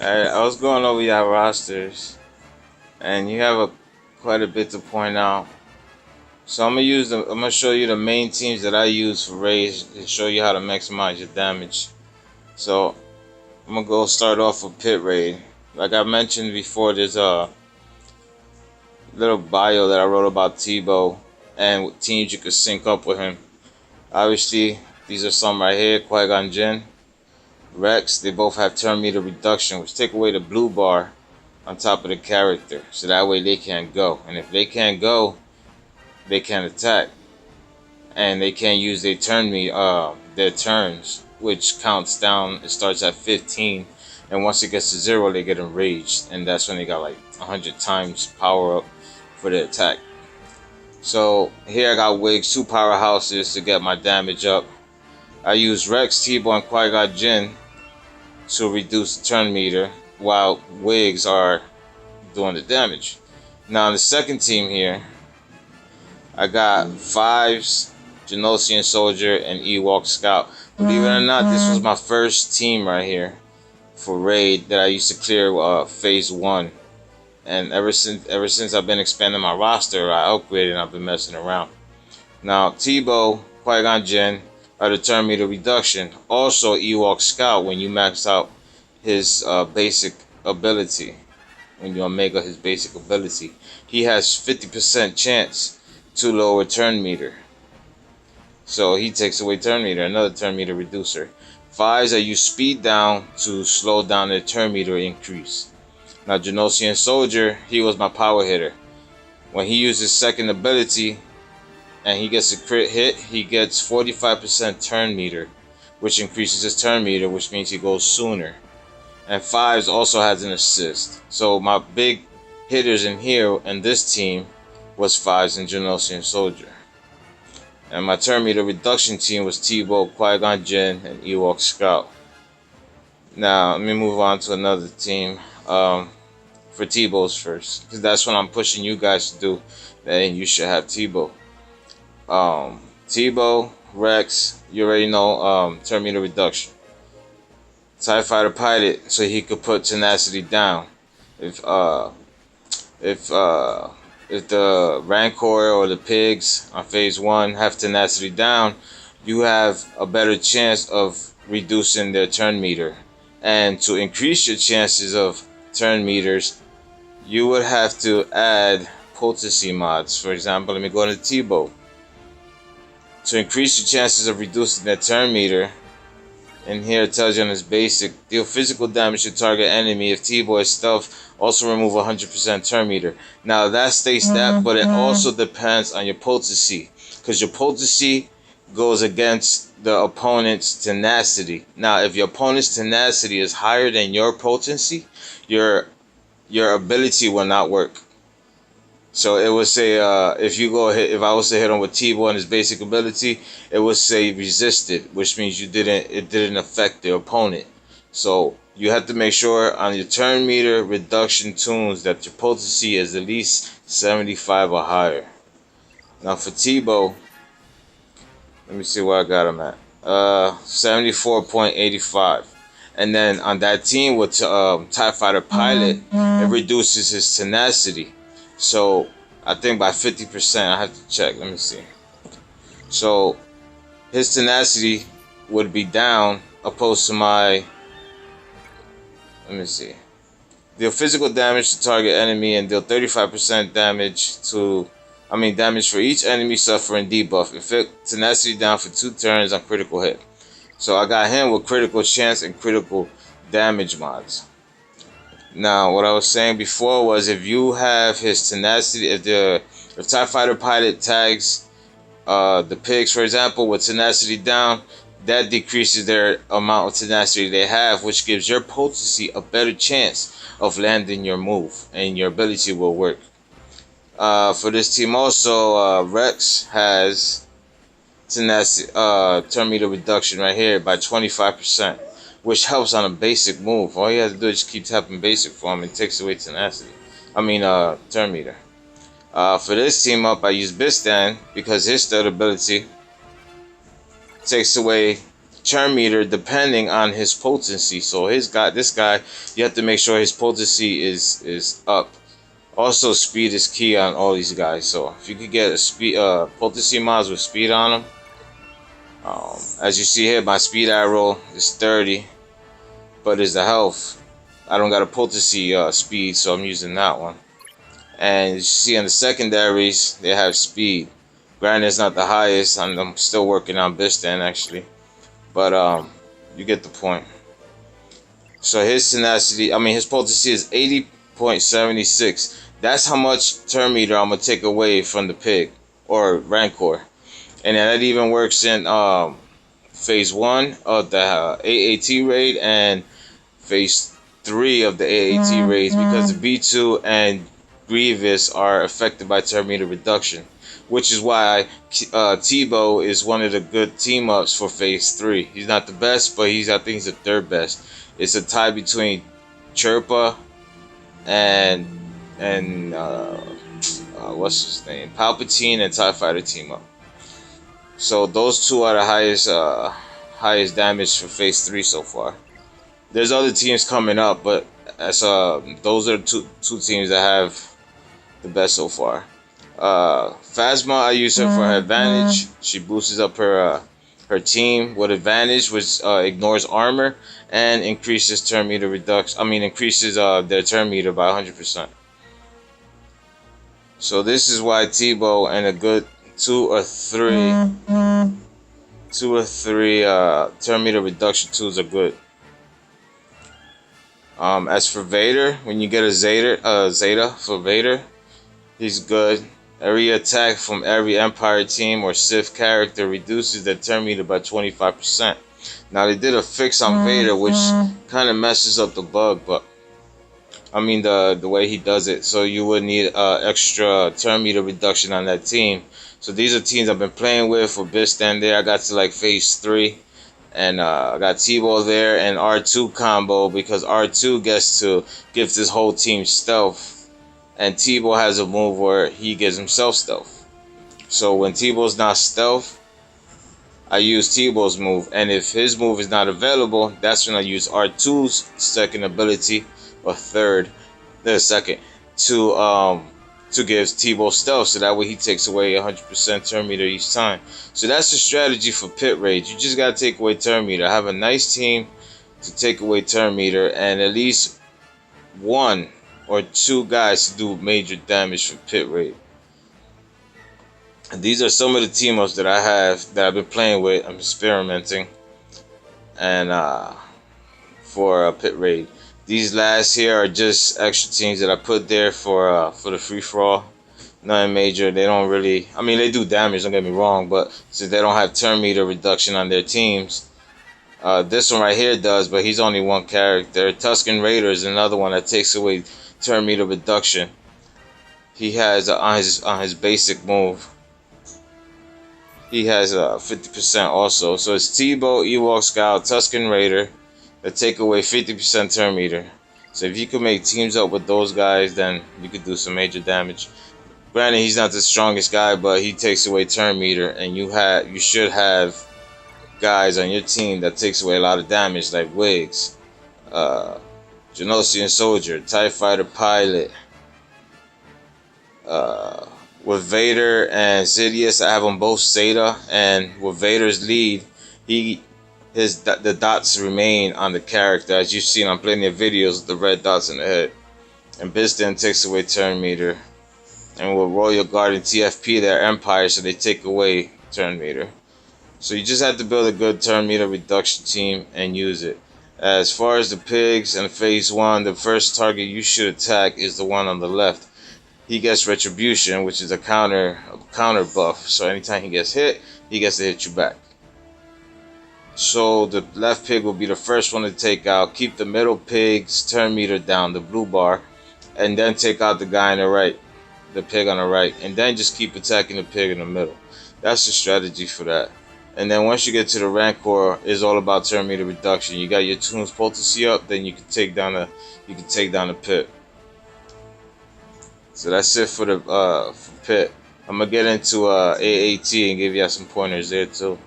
I was going over your rosters, and you have quite a bit to point out. So I'm gonna show you the main teams that I use for raids to show you how to maximize your damage. So I'm gonna go start off with pit raid. Like I mentioned before, there's a little bio that I wrote about Tebow and what teams you could sync up with him. Obviously, these are some right here: Qui-Gon Jinn, Rex. They both have turn meter reduction, which take away the blue bar on top of the character, so that way they can't go. And if they can't go, they can't attack, and they can't use their turns, which counts down. It starts at 15, and once it gets to 0, they get enraged, and that's when they got like 100 times power up for the attack. So here I got Wigs, 2 powerhouses to get my damage up. I use Rex, Tebow, and Qui-Gon Jinn to reduce the turn meter, while Wigs are doing the damage. Now in the second team here, I got Fives, Genosian Soldier, and Ewok Scout. Believe it or not, this was my first team right here for raid that I used to clear phase 1. And ever since I've been expanding my roster, I upgraded and I've been messing around. Now Tebow, Qui-Gon Jinn are the turn meter reduction. Also Ewok Scout when you max out his basic ability. When you omega his basic ability, he has 50% chance to lower turn meter. So he takes away turn meter, another turn meter reducer. Fives are use speed down to slow down their turn meter increase. Now Genosian Soldier, he was my power hitter. When he uses second ability and he gets a crit hit, he gets 45% turn meter, which increases his turn meter, which means he goes sooner. And Fives also has an assist. So my big hitters in here in this team was Fives and Genosian Soldier. And my turn meter reduction team was Tebow, Qui-Gon Jinn, and Ewok Scout. Now let me move on to another team. For Tebow's first, because that's what I'm pushing you guys to do. Then you should have Tebow. Tebow, Rex, you already know turn meter reduction. TIE Fighter Pilot, so he could put tenacity down. If the Rancor or the pigs on phase 1 have tenacity down, you have a better chance of reducing their turn meter. And to increase your chances of turn meters, you would have to add potency mods. For example, let me go into Tebow. To increase your chances of reducing their turn meter, and here it tells you on his basic, deal physical damage to target enemy. If Tebow is stealth, also remove 100% turn meter. Now that states that, but it also depends on your potency, because your potency goes against the opponent's tenacity. Now if your opponent's tenacity is higher than your potency, your ability will not work. So it would say if I was to hit him with Tebow and his basic ability, it would say resisted, which means it didn't affect the opponent. So you have to make sure on your turn meter reduction tunes that your potency is at least 75 or higher. Now for Tebow, let me see where I got him at. 74.85. And then on that team with TIE Fighter Pilot, it reduces his tenacity. So I think by 50%, I have to check. Let me see. So his tenacity would be down opposed to my. Let me see. Deal physical damage to target enemy and deal 35% damage damage for each enemy suffering debuff. Inflict tenacity down for 2 turns on critical hit. So I got him with critical chance and critical damage mods. Now, what I was saying before was if you have his tenacity, if TIE Fighter Pilot tags the pigs, for example, with tenacity down, that decreases their amount of tenacity they have, which gives your potency a better chance of landing your move, and your ability will work. For this team also, Rex has tenacity, turn meter reduction right here by 25%. Which helps on a basic move. All you have to do is just keep tapping basic for him and takes away tenacity. Turn meter. For this team up, I use Bistan because his third ability takes away turn meter depending on his potency. So this guy, you have to make sure his potency is up. Also, speed is key on all these guys. So if you could get a speed potency mods with speed on them, as you see here, my speed arrow is 30, but it's the health. I don't got a potency speed, so I'm using that one. And you see in the secondaries, they have speed. Granted, it's not the highest. I'm still working on Bistan actually, but you get the point. So his tenacity, his potency is 80.76. That's how much turn meter I'm gonna take away from the pig or Rancor. And that even works in phase 1 of the AAT raid and phase 3 of the AAT raids, because the B2 and Grievous are affected by turn meter reduction, which is why Tebow is one of the good team ups for phase 3. He's not the best, but I think he's the third best. It's a tie between Chirpa and what's his name, Palpatine, and TIE Fighter team up. So those two are the highest damage for phase 3 so far. There's other teams coming up, but those are two teams that have the best so far. Phasma, I use her for her advantage. She boosts up her team with advantage, which ignores armor and increases turn meter reduction. Increases their turn meter by 100%. So this is why Tebow and a good two or three turn meter reduction tools are good. As for Vader, when you get a Zeta for Vader, he's good. Every attack from every Empire team or Sith character reduces their turn meter by 25%. Now they did a fix on Vader, which kind of messes up the bug, but the way he does it. So you would need extra turn meter reduction on that team. So these are teams I've been playing with for Bistan there. I got to like phase 3. And I got Tebow there and R2 combo, because R2 gets to give this whole team stealth. And Tebow has a move where he gives himself stealth. So when Tebow's not stealth, I use Tebow's move. And if his move is not available, that's when I use R2's second ability, or second, to give Tebow stealth, so that way he takes away 100% turn meter each time. So that's the strategy for pit raids. You just gotta take away turn meter. Have a nice team to take away turn meter, and at least 1 or 2 guys to do major damage for pit raid. And these are some of the team ups that I've been playing with. I'm experimenting, and for a pit raid. These last here are just extra teams that I put there for the free for all. Nothing major. They don't really. They do damage. Don't get me wrong, but since they don't have turn meter reduction on their teams, this one right here does. But he's only one character. Tusken Raider is another one that takes away turn meter reduction. He has on his basic move. He has 50% also. So it's Tebow, Ewok Scout, Tusken Raider that take away 50% turn meter. So if you could make teams up with those guys, then you could do some major damage. Granted, he's not the strongest guy, but he takes away turn meter, and you should have guys on your team that takes away a lot of damage, like Wigs, Genosian Soldier, TIE Fighter Pilot. With Vader and Sidious, I have them both Zeta, and with Vader's lead, the dots remain on the character, as you've seen on plenty of videos, the red dots in the head. And Bistan takes away turn meter. And with Royal Guard and TFP, they're Empire, so they take away turn meter. So you just have to build a good turn meter reduction team and use it. As far as the pigs and phase 1, the first target you should attack is the one on the left. He gets retribution, which is a counter buff. So anytime he gets hit, he gets to hit you back. So the left pig will be the first one to take out. Keep the middle pig's turn meter down, the blue bar, and then take out the guy on the right, the pig on the right, and then just keep attacking the pig in the middle. That's the strategy for that. And then once you get to the Rancor, it's all about turn meter reduction. You got your toons potency up, then you can take down the pit. So that's it for the for pit. I'm gonna get into AAT and give you some pointers there too.